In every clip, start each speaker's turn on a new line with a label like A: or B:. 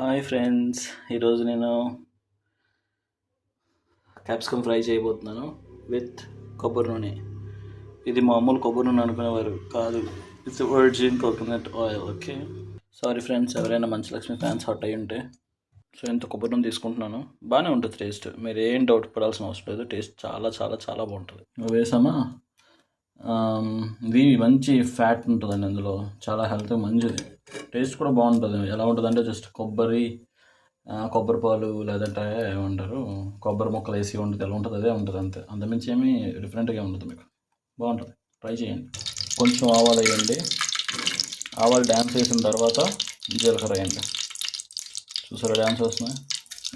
A: Hi friends, ఈరోజు నేను capsicum fry చేయబోతున్నాను విత్ కొబ్బరి నూనె. ఇది మామూలు కొబ్బరి నూనె అనుకునేవారు కాదు, it's virgin coconut oil. Okay, sorry friends, ఎవరైనా మంచి లక్ష్మి ఫ్యాన్స్ హాట్ అయ్యి ఉంటే. సో ఇంత కొబ్బరి నూనె తీసుకుంటున్నాను. బాగానే ఉంటుంది టేస్ట్, మీరు ఏం డౌట్ పడాల్సిన అవసరం లేదు. టేస్ట్ చాలా చాలా చాలా బాగుంటుంది. వేసామా, ఇది మంచి ఫ్యాట్ ఉంటుందండి అందులో, చాలా హెల్త్ మంచిది. టేస్ట్ కూడా బాగుంటుంది. ఎలా ఉంటుంది అంటే జస్ట్ కొబ్బరి పాలు లేదంటే ఏమంటారు కొబ్బరి ముక్కలు వేసి ఉంటుంది, ఎలా ఉంటుంది అదే ఉంటుంది అంతే. అంతమించి ఏమీ డిఫరెంట్గా ఉంటుంది. మీకు బాగుంటుంది, ట్రై చేయండి. కొంచెం ఆవాలు వేయండి. ఆవాలు డ్యాన్స్ వేసిన తర్వాత జీలకర్ర వేయండి. చూసారా డ్యాన్స్ వస్తున్నాయి,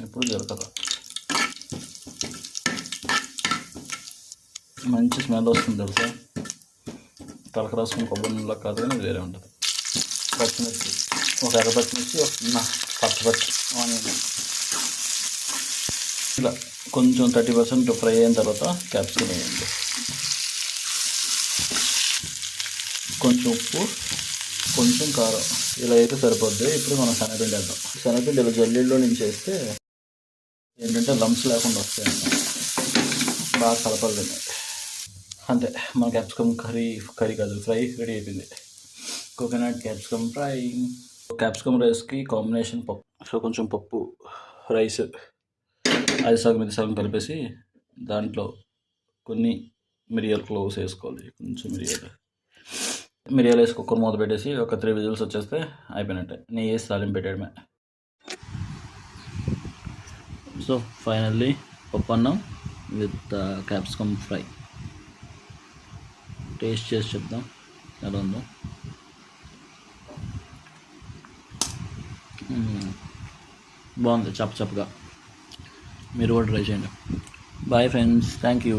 A: ఇప్పుడు జీలకర్ర. మంచి స్మెల్ వస్తుంది తెలుసా. తలక రాసుకుని కొబ్బరి నూనెలో కాదు కానీ వేరే ఉంటుంది. పచ్చిమిర్చి, ఒక ఎర్ర పచ్చిమిర్చి, ఒక చిన్న పచ్చపచ్చి ఆనియన్. ఇలా కొంచెం 30% ఫ్రై అయిన తర్వాత క్యాప్సికమ్ వేయండి. కొంచెం ఉప్పు, కొంచెం కారం, ఇలా అయితే సరిపోద్ది. ఇప్పుడు మనం శనగపిండి వేద్దాం. శనగపిండి ఇలా జల్లీలో నుంచి వేస్తే ఏంటంటే లంప్స్ లేకుండా వస్తాయన్నమాట. బాగా కలపాలండి. అంతే, మన క్యాప్సికమ్ కర్రీ కాదు ఫ్రై రెడీ అయిపోయింది. Coconut capsicum fry. క్యాప్సికమ్ రైస్కి కాంబినేషన్ పప్పు. సో కొంచెం పప్పు, రైస్, అది సగం ఇది సగం కలిపేసి దాంట్లో కొన్ని మిరియాల క్లోవ్స్ వేసుకోవాలి. కొంచెం మిరియాలు వేసి కుక్కర్ మూత పెట్టేసి ఒక 3 విజిల్స్ వచ్చేస్తే అయిపోయినట్టే. నెయ్యి వేసి తాలింపు పెట్టడమే. సో ఫైనల్లీ పప్పు అన్నం విత్ క్యాప్సికమ్ ఫ్రై. టేస్ట్ చేసి చెప్దాం ఎలా ఉందో. బాగుంది, చప్పగా. మీరు కూడా ట్రై చేయండి. Bye friends, thank you.